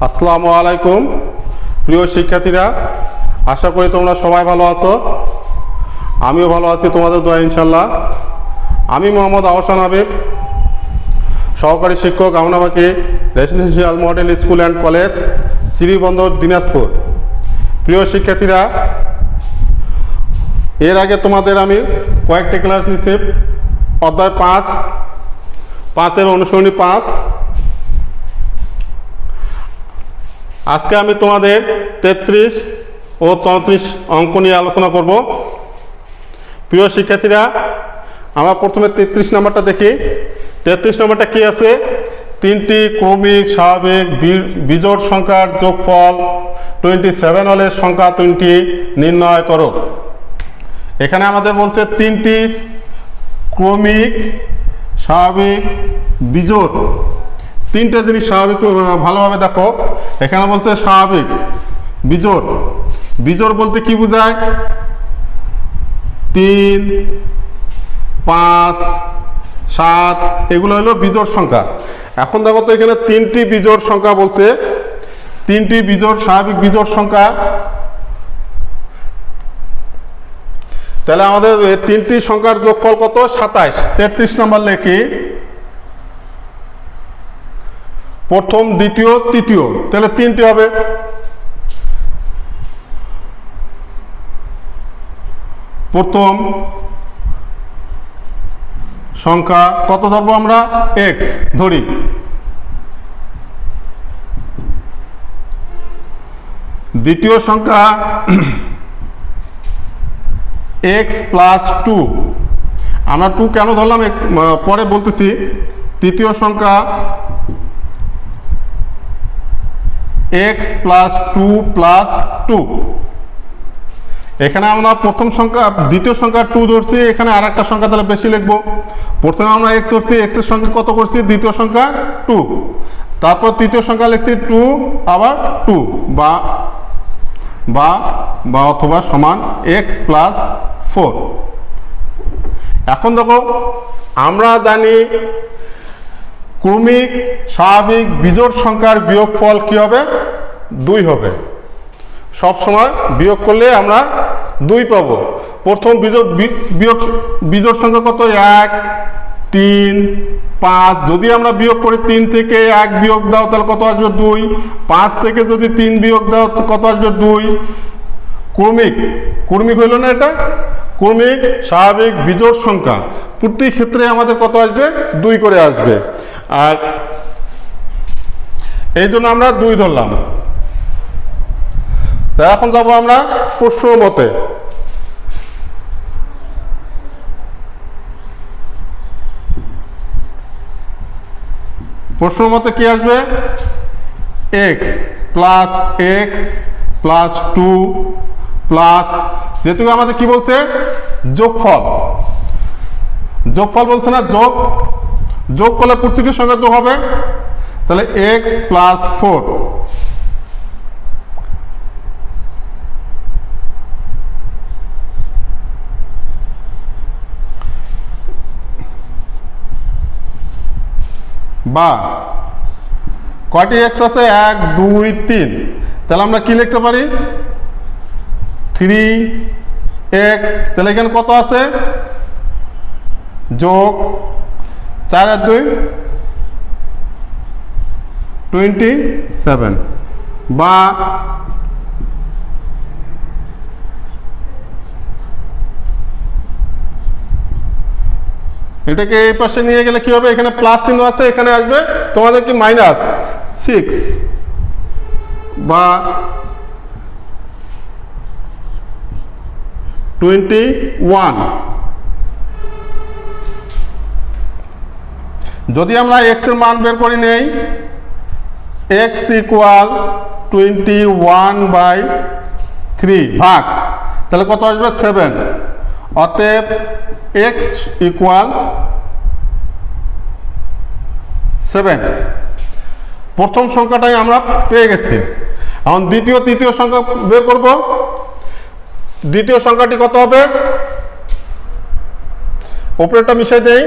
আসসালামু আলাইকুম প্রিয় শিক্ষার্থীরা, আশা করি তোমরা সবাই ভালো আছো। আমিও ভালো আছি তোমাদের দোয়া ইনশাল্লাহ। আমি মোহাম্মদ আহসান হাবিব, সহকারী শিক্ষক Amnabaki residential model school and college, Chirirbandar, Dinajpur. প্রিয় শিক্ষার্থীরা, এর আগে তোমাদের আমি কয়েকটি ক্লাস নিচ্ছি। অধ্যায় 5-এর অনুসরণী 5। আজকে আমি তোমাদের 33 ও 34 অঙ্ক নিয়ে আলোচনা করব। প্রিয় শিক্ষার্থীরা, আমরা প্রথমে 33 নম্বরটা দেখি। 33 নম্বরটা কি আছে? 3টি ক্রমিক স্বাভাবিক বিজোড় সংখ্যার যোগফল 27 হলে সংখ্যা 3টি নির্ণয় করো। এখানে আমাদের বলছে 3টি ক্রমিক স্বাভাবিক বিজোড়। 3টে জিনিস স্বাভাবিক, ভালোভাবে দেখো। এখানে বলছে স্বাভাবিক বিজোড়। বিজোড় বলতে কি বোঝায়? 3, 5, 7 এগুলো হলো বিজোড় সংখ্যা। এখন দেখো তো, এখানে 3টি বিজোড় সংখ্যা বলছে। 3টি বিজোড় স্বাভাবিক বিজোড় সংখ্যা। তাহলে আমাদের 3টি সংখ্যার যোগফল কত? 27। 33 নম্বর লেখি, প্রথম, দ্বিতীয়, তৃতীয়। তাহলে 3টি হবে। প্রথম সংখ্যা কত ধরবো আমরা? x ধরি। দ্বিতীয় সংখ্যা x + 2। আমরা 2 কেন ধরলাম পরে বলতেছি। তৃতীয় সংখ্যা x + 2 + 2। এখানে আমরা প্রথম সংখ্যা, দ্বিতীয় সংখ্যা 2 ধরছি। এখানে আর একটা সংখ্যা তাহলে বেশি লিখবো। প্রথমে আমরা x ধরছি, x এর সঙ্গে কত করছি? দ্বিতীয় সংখ্যা 2। তারপর তৃতীয় সংখ্যা লিখছি 2 আবার 2 বা অথবা সমান x + 4। এখন দেখো, আমরা জানি ক্রমিক স্বাভাবিক বিজোড় সংখ্যার বিয়োগফল কি হবে? 2 হবে। সব সময় বিয়োগ করলে আমরা 2 পাবো। প্রথম বিজোড় সংখ্যা কত? 1, 3, 5। যদি আমরা বিয়োগ করি, 3 থেকে 1 বিয়োগ দাও তাহলে কত আসবে? 2। 5 থেকে যদি 3 বিয়োগ দাও কত আসবে? 2। ক্রমিক হইল না এটা? ক্রমিক স্বাভাবিক বিজোড় সংখ্যা প্রতি ক্ষেত্রে আমাদের কত আসবে? 2 করে আসবে। আর এই জন্য আমরা 2 ধরলাম। তা এখন যাবো আমরা প্রশ্ন মতে। প্রশ্ন মতে কি আসবে? x + 2 প্লাস, যেটুকু আমাদের কি বলছে? যোগফল বলছে না? যোগ করলে প্রত্যেকের সঙ্গে যোগ হবে। তাহলে x + 4 বা কয়টি x আছে? 1, 2, 3। তাহলে আমরা কি লিখতে পারি? 3x। তাহলে এখানে কত আছে? যোগ 4 আর 2 27 বা এটাকে এই পাশে নিয়ে গেলে কি হবে? এখানে প্লাস চিহ্ন আছে, এখানে আসবে তোমাদের কি? -6 বা 21। যদি আমরা x এর মান বের করে নেই, x = 21/3 ভাগ, তাহলে কত আসবে? 7। অতএব x = 7। প্রথম সংখ্যাটাই আমরা পেয়ে গেছি। এখন দ্বিতীয়, তৃতীয় সংখ্যা বের করব। দ্বিতীয় সংখ্যাটি কত হবে? উপরেরটা মিশাই দেই।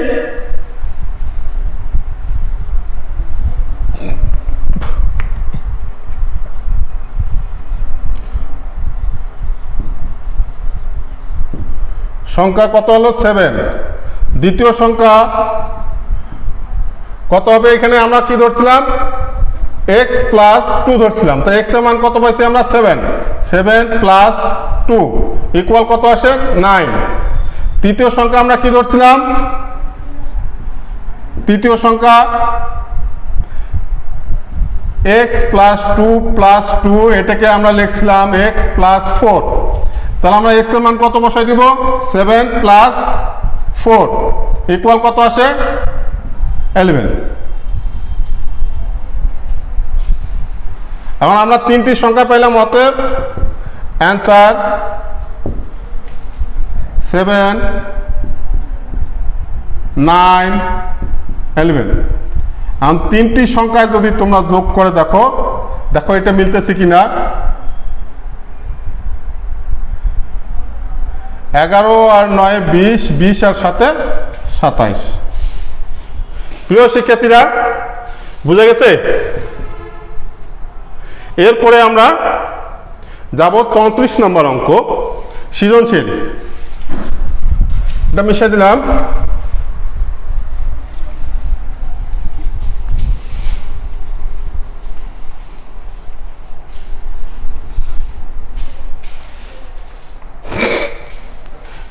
সংখ্যা কত হলো 7। দ্বিতীয় সংখ্যা কত হবে? এখানে আমরা কি ধরছিলাম? x plus 2 ধরছিলাম। তো x এর মান কত পাইছি আমরা? 7। 7 প্লাস 2 ইকুয়াল কত আসে? 9। তৃতীয় সংখ্যা আমরা কি ধরছিলাম? তৃতীয় সংখ্যা x প্লাস 2 প্লাস 2, এটাকে আমরা লিখছিলাম x প্লাস 4। তাহলে আমরা x এর মান কত বসাই দিব? 7 প্লাস 4 ইকুয়াল কত আসে? 11। এখন আমরা তিনটি সংখ্যা পাইলাম, অতএব অ্যান্সার 7, 9, 11। এখন তিনটি সংখ্যায় যদি তোমরা যোগ করে দেখো এটা মিলতেছে কিনা। 11 আর 9 20, 20 আর 7 27। প্রিয় শিক্ষার্থীরা, বুঝা গেছে? এরপরে আমরা যাব 34 নম্বর অঙ্ক, সৃজনশীল। এটা মিশিয়ে দিলাম।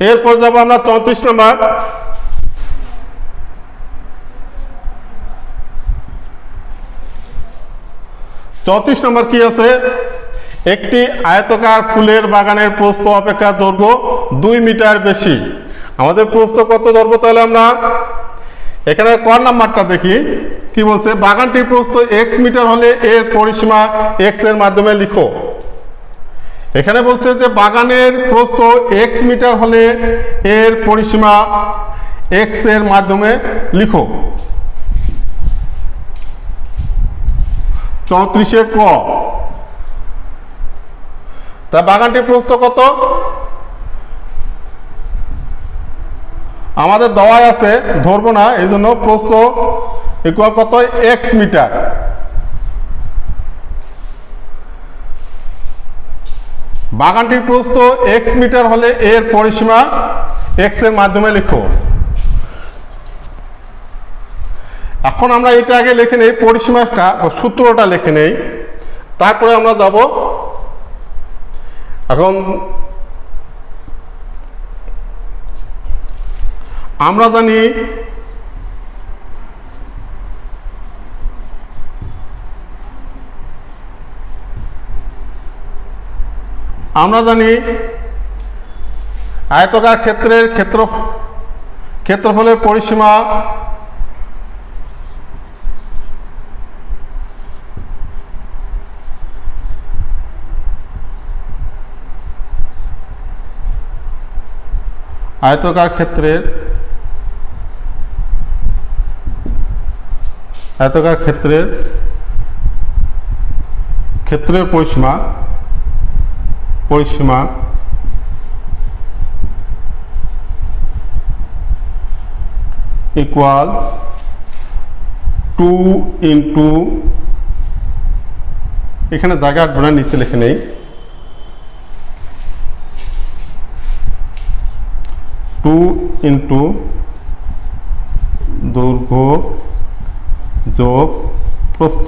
এরপর যাব আমরা 34 নম্বর। কি আছে? একটি আয়তাকার ফুলের বাগানের প্রস্থ অপেক্ষা দৈর্ঘ্য 2 মিটার বেশি। আমাদের প্রস্থ কত ধরবো? তাহলে আমরা এখানে ক নাম্বারটা দেখি কি বলছে। বাগানটির প্রস্থ x মিটার হলে এর পরিসীমা x এর মাধ্যমে লিখো। এখানে বলছে যে বাগানের প্রস্থ x মিটার হলে এর পরিসীমা x এর মাধ্যমে লিখো। 34 ক। তা বাগানটির প্রস্থ কত? আমাদের দেওয়া আছে, ধরবো না, এই জন্য প্রস্থ ইকুয়াল কত? x metre. বাগানটির প্রস্থ x মিটার হলে এর পরিসীমা x এর মাধ্যমে লিখো। এখন আমরা এটা আগে লিখে নেই, পরিসীমাটা সূত্রটা লিখে নেই, তারপরে আমরা যাব। এখন আমরা জানি আয়তাকার ক্ষেত্রের ক্ষেত্রফলের পরিসীমা আয়তাকার ক্ষেত্রের পরিসীমা ইকুয়াল 2 ইন্টু, এখানে জায়গা আটবো, নিচে লিখে নেই, 2 ইন্টু দৈর্ঘ্য যোগ প্রস্থ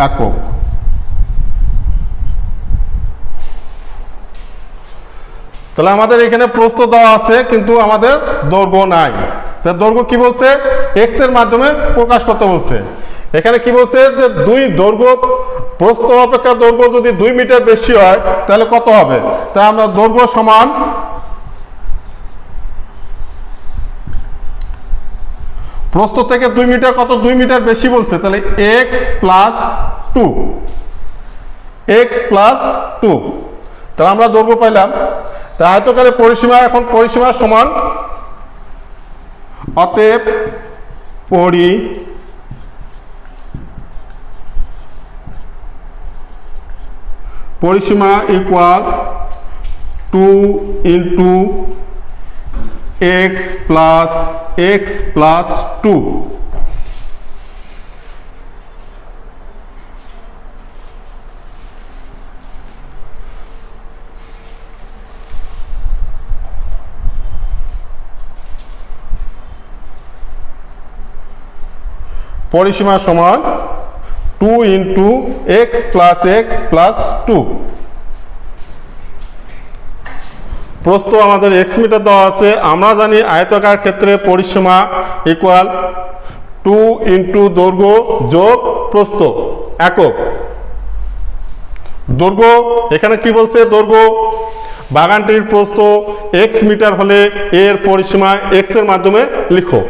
একক। তাহলে আমাদের এখানে প্রস্থ দেওয়া আছে কিন্তু আমাদের দৈর্ঘ্য নাই। তাহলে দৈর্ঘ্য কি বলছে? x এর মাধ্যমে প্রকাশ করতে বলছে। এখানে কি বলছে যে দৈর্ঘ্য প্রস্থ অপেক্ষা দৈর্ঘ্য যদি 2 মিটার বেশি হয় তাহলে কত হবে? তাই আমরা দৈর্ঘ্য সমান প্রস্থ থেকে 2 মিটার, কত? 2 মিটার বেশি বলছে, তাহলে x প্লাস 2। তাহলে আমরা দৈর্ঘ্য পাইলাম। তা আয়তকারের পরিসীমা, এখন পরিসীমা সমান, অতএব পরিসীমা ইকুয়াল 2 ইন্টু x প্লাস 2। পরিসীমা সমান 2 ইন্টু এক্স প্লাস 2। প্রস্থ আমাদের এক্স মিটার দেওয়া আছে। আমরা জানি আয়তাকার ক্ষেত্রে পরিসীমা ইকুয়াল 2 ইন্টু দৈর্ঘ্য যোগ প্রস্থ একক। দৈর্ঘ্য এখানে কি বলছে, দৈর্ঘ্য বাগানটির প্রস্থ এক্স মিটার হলে এর পরিসীমা এক্স এর মাধ্যমে লিখো।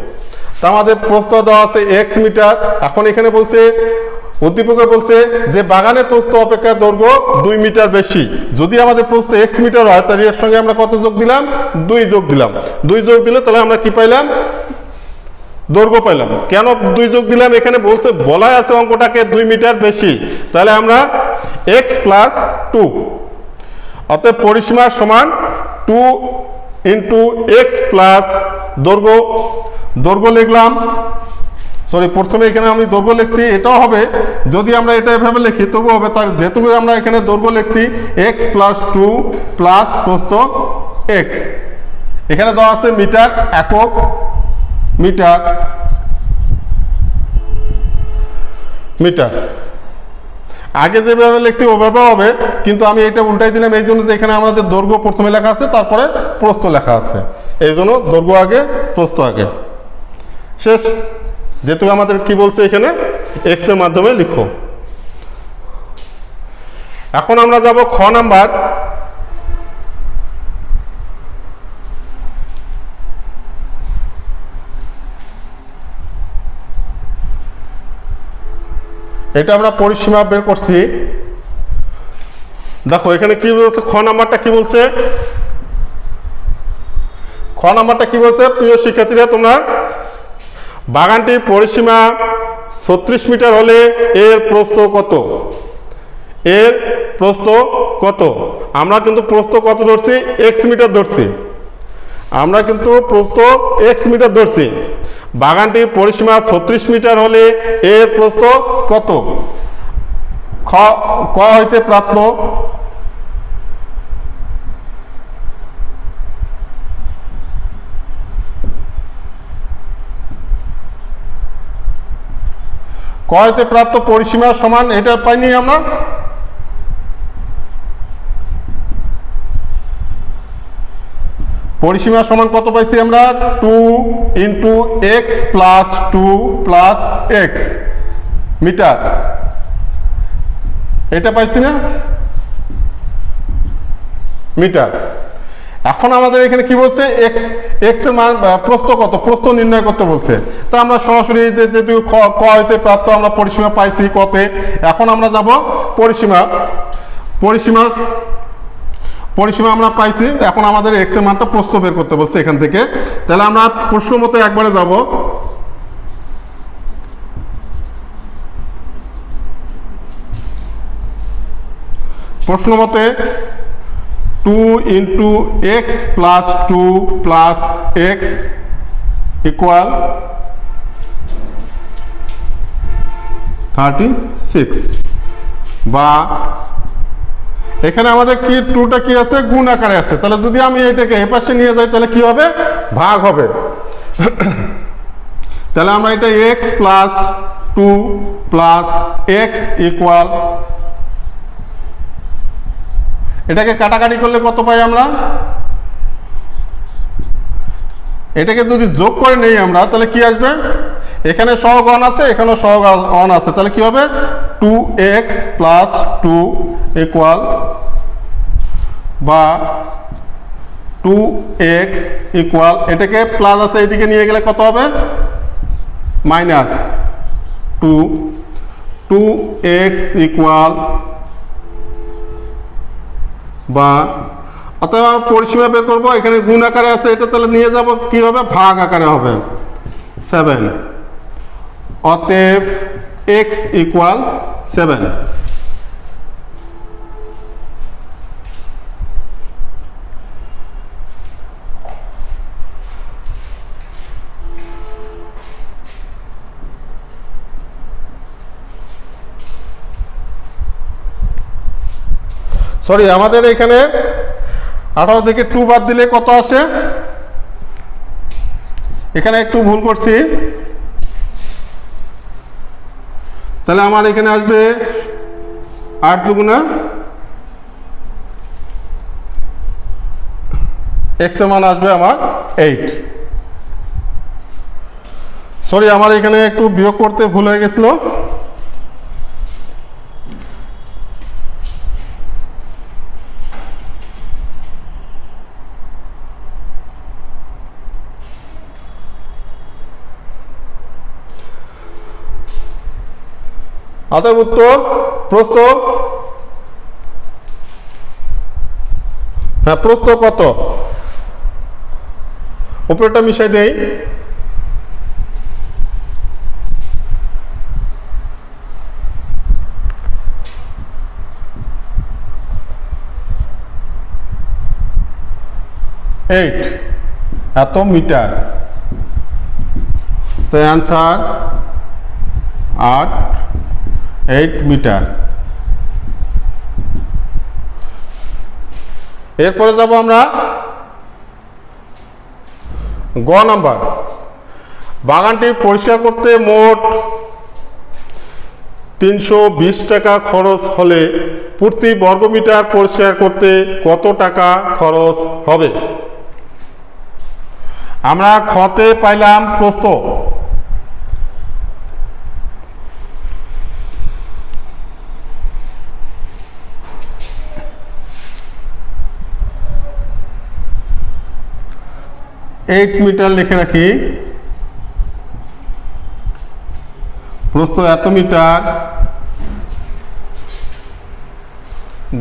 তা আমাদের প্রস্থ দেওয়া আছে এক্স মিটার। এখন এখানে বলছে, উদ্দীপকে বলছে যে বাগানের প্রস্থ অপেক্ষা দৈর্ঘ্য 2 মিটার বেশি। যদি আমাদের প্রস্থ এক্স মিটার হয় তাহলে এর সঙ্গে আমরা কত যোগ দিলাম, 2 যোগ দিলাম। 2 যোগ দিলে তাহলে আমরা কি পাইলাম, দৈর্ঘ্য পাইলাম। কেন 2 যোগ দিলাম, এখানে বলছে বলা আছে অঙ্কটাকে 2 মিটার বেশি, তাহলে আমরা এক্স প্লাস 2, অতএব পরিসীমা সমান 2 ইন্টু এক্স প্লাস দৈর্ঘ্য লিখলাম। সরি, প্রথমে এখানে আমি দৈর্ঘ্য লিখছি, এটাও হবে যদি আমরা এটা এভাবে লিখি তবু হবে। তার যেহেতু আমরা এখানে দৈর্ঘ্য লিখছি এক্স প্লাস 2 প্লাস প্রস্থ এক্স। এখানে দেওয়া আছে মিটার, একক মিটার। আগে যেভাবে লিখছি ওভাবে হবে, কিন্তু আমি এটা উল্টাই দিলাম এই জন্য যে এখানে আমাদের দৈর্ঘ্য প্রথমে লেখা আছে, তারপরে প্রস্থ লেখা আছে, এই জন্য দৈর্ঘ্য আগে প্রস্থ আগে। শেষ। যেহেতু আমাদের কি বলছে এখানে এক্স এর মাধ্যমে লিখো। এখন আমরা যাব খ নাম্বার। এটা আমরা পরিসীমা বের করছি। দেখো এখানে কি বলছে, খ নাম্বারটা কি বলছে, প্রিয় শিক্ষার্থীরা তোমরা, বাগানটির পরিসীমা 36 মিটার হলে এর প্রস্থ কত? আমরা কিন্তু প্রস্থ কত ধরছি, এক্স মিটার ধরছি। বাগানটির পরিসীমা 36 মিটার হলে এর প্রস্থ কত? ক হইতে প্রাপ্ত পরিসীমা সমান, এটা পাইনি আমরা, পরিসীমা সমান কত পাইছি আমরা, 2 into x plus 2 plus x metre, এটা পাইছি না, মিটার। এখন আমাদের এখানে কি বলছে, এক্স এর মান, প্রস্থ কত, প্রস্থ নির্ণয় করতে বলছে। তো আমরা সরাসরি যেহেতু ক হইতে প্রাপ্ত আমরা পরিসীমা পাইছি কতে। এখন আমরা যাব পরিসীমা আমরা পাইছি। এখন আমাদের এক্স এর মানটা প্রস্থ বের করতে বলছে এখান থেকে। তাহলে আমরা প্রশ্ন মতো একবারে যাব। প্রশ্ন মতে 2 into x plus 2 plus x equal 36, বা এখানে আমাদের কি 2টা কি আছে, গুণ আকারে আছে। তাহলে যদি আমি এটাকে এ পাশে নিয়ে যাই তাহলে কি হবে, ভাগ হবে। তাহলে আমরা এটা x plus 2 plus x equal, এটাকে কাটাকাটি করলে কত পাই আমরা, এটাকে যদি যোগ করে নেই আমরা তাহলে কি আসবে, এখানে সহগ অন আছে, এখানেও সহগ অন আছে, তাহলে কি হবে 2x প্লাস 2 ইকুয়াল, বা 2x ইকুয়াল, এটাকে প্লাস আছে এইদিকে নিয়ে গেলে কত হবে, মাইনাস 2x ইকুয়াল, বা অতএব আমরা পরিসীমা বের করবো। এখানে গুণ আকারে আছে, এটা তাহলে নিয়ে যাব কি হবে, ভাগ আকারে হবে 7। অতএব x ইকুয়াল 7। সরি, আমাদের এখানে 18 থেকে 2 বাদ দিলে কত আসে, এখানে একটু ভুল করছি, তাহলে আমার এখানে আসবে 8 দুগুণা x এর মান আসবে আমার 8। সরি, আমার এখানে একটু বিয়োগ করতে ভুল হয়ে গেছিল। অতএব উত্তর প্রস্থ, হ্যাঁ প্রস্থ কত, উপরেটা মিশাই দেই। এত মিটার, তো অ্যান্সার 8 মিটার। এরপরে যাব আমরা গ নাম্বার। বাগানটি পরিষ্কার করতে মোট 320 টাকা খরচ হলে প্রতি বর্গমিটার পরিষ্কার করতে কত টাকা খরচ হবে? আমরা খতে পাইলাম প্রস্থ, এইট মিটার লিখে রাখি, প্রস্থ এত মিটার।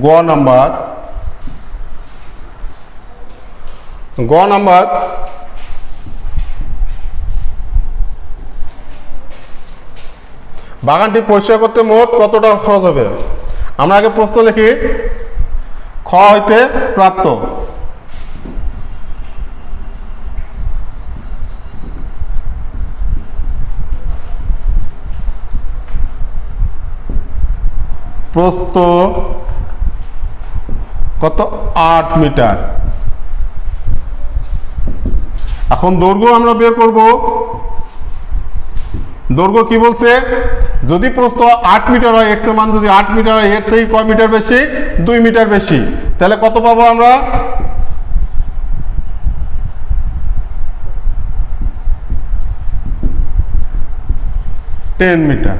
গ নাম্বার, বাগানটি পরিষ্কার করতে মোট কত টাকা খরচ হবে? আমরা আগে প্রশ্ন লিখি, খ হইতে প্রাপ্ত। প্রস্থ কত? 8 মিটার। এখন দৈর্ঘ্য আমরা বের করব। দৈর্ঘ্য কি বলছে? যদি প্রস্থ 8 মিটার হয়, এক্স এর মান যদি 8 মিটার হয়, এর থেকে কয় মিটার বেশি? 2 মিটার বেশি। তাহলে কত পাবো আমরা? 10 মিটার।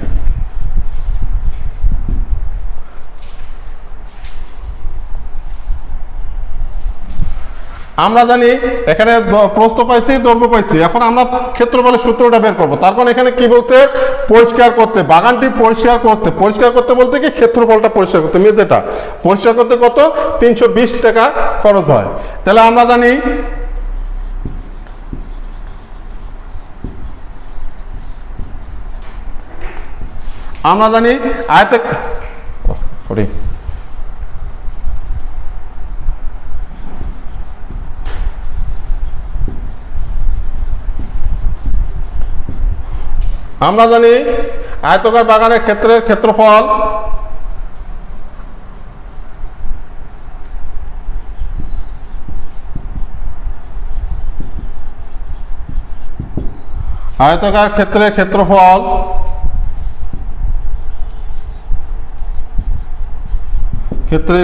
আমরা জানি এখানে প্রস্থ পাইছি, দৈর্ঘ্য পাইছি, এখন আমরা ক্ষেত্রফলের সূত্রটা বের করব। তারপর এখানে কি বলছে? পরিষ্কার করতে, বাগানটি পরিষ্কার করতে বলতে কি ক্ষেত্রফলটা পরিষ্কার করতে, মেঝেটা পরিষ্কার করতে কত? 320 টাকা খরচ হয়। তাহলে আমরা জানি আয়তে, সরি, আমরা জানি আয়তকার বাগানের ক্ষেত্রের ক্ষেত্রফল আয়তকার ক্ষেত্রের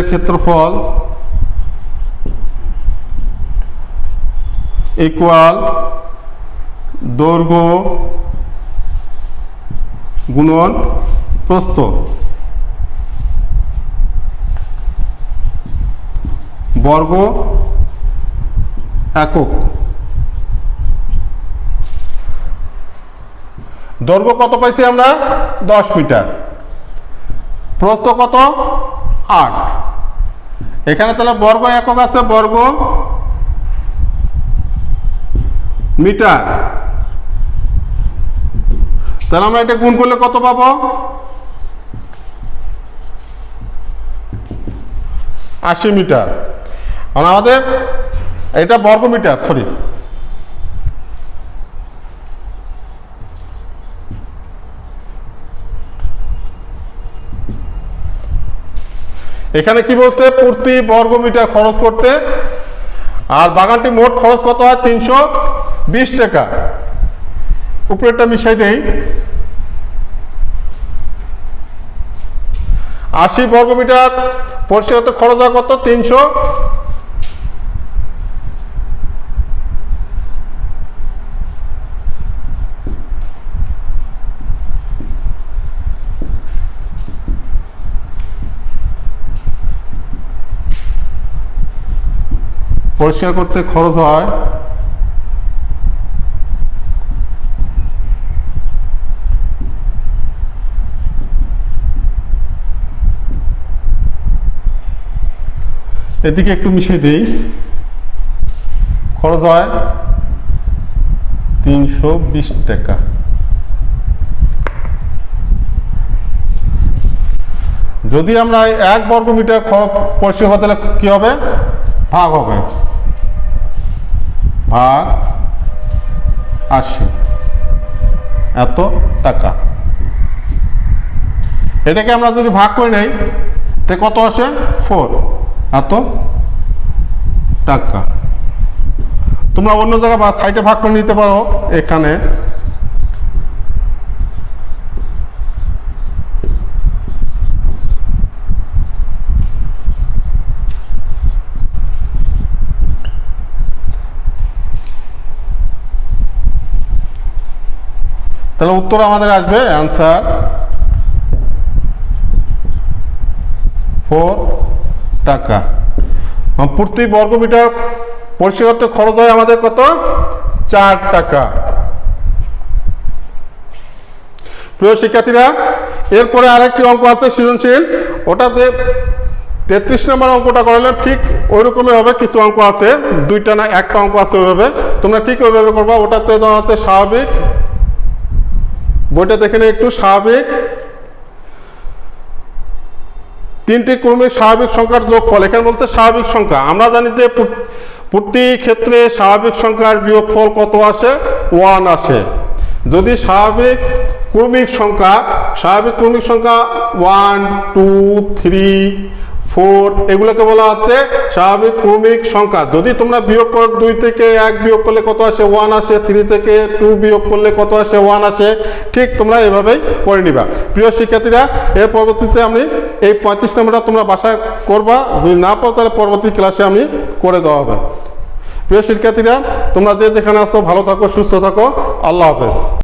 ক্ষেত্রফল ইকুয়াল দৈর্ঘ্য গুণন প্রস্থ। বর্গ একক। দৈর্ঘ্য কত পাইছি আমরা? 10 মিটার। প্রস্থ কত? 8। এখানে তাহলে বর্গ একক আছে, বর্গ মিটার। তাহলে আমরা এটা গুণ করলে কত পাবো? 80 মিটার। আমাদের এটা বর্গ মিটার, সরি, এখানে কি বলছে? প্রতি বর্গ মিটার খরচ করতে। আর বাগানটি মোট খরচ কত হয়? 320 টাকা। উপরেরটা মিশাই দেই। 80 বর্গমিটার পরিষ্কার করতে খরচ হয় কত? 300। পরিষ্কার করতে খরচ হয় এদিকে একটু মিশিয়ে দিই, খরচ হয় 320 টাকা। যদি আমরা 1 বর্গমিটার খরচ পরিষ্কার করতে তাহলে কি হবে? ভাগ হবে, ভাগ 80, এত টাকা। এটাকে আমরা যদি ভাগ করে নেই তে কত আসে? 4, এত টাকা। তোমরা অন্য জায়গায় বা সাইডে ভাগ করে নিতে পারো। এখানে তাহলে উত্তর আমাদের আসবে অ্যান্সার 4 টাকা। প্রতি বর্গমিটার পরিষ্কার করতে খরচ হয় আমাদের কত? 4 টাকা। প্রিয় শিক্ষার্থীরা, এরপরে আরেকটি অঙ্ক আছে সৃজনশীল, ওটাতে 33 নম্বর অঙ্কটা করলে ঠিক ওই রকমই হবে। কিছু অঙ্ক আছে, দুইটা না একটা অঙ্ক আছে ওইভাবে, তোমরা ঠিক ওইভাবে করবা। ওটাতে দেওয়া আছে স্বাভাবিক, বইটা দেখে একটু স্বাভাবিক 3টি ক্রমিক স্বাভাবিক সংখ্যার যোগফল। এখানে বলছে স্বাভাবিক সংখ্যা। আমরা জানি যে প্রতি ক্ষেত্রে স্বাভাবিক সংখ্যার বিয়োগফল কত আসে? 1 আসে। যদি স্বাভাবিক ক্রমিক সংখ্যা 1, 2, 3, 4 এগুলোকে বলা হচ্ছে স্বাভাবিক ক্রমিক সংখ্যা। যদি তোমরা বিয়োগ করো, 2 থেকে 1 বিয়োগ করলে কত আসে? 1 আসে। 3 থেকে 2 বিয়োগ করলে কত আসে? 1 আসে। ঠিক তোমরা এভাবেই করে নিবা। প্রিয় শিক্ষার্থীরা, এর পরবর্তীতে আমি এই 35 নম্বরটা তোমরা বাসায় করবা। যদি না পারো তাহলে পরবর্তী ক্লাসে আমি করে দেওয়া হবে। প্রিয় শিক্ষার্থীরা, তোমরা যে যেখানে আছো ভালো থাকো, সুস্থ থাকো। আল্লাহ হাফেজ।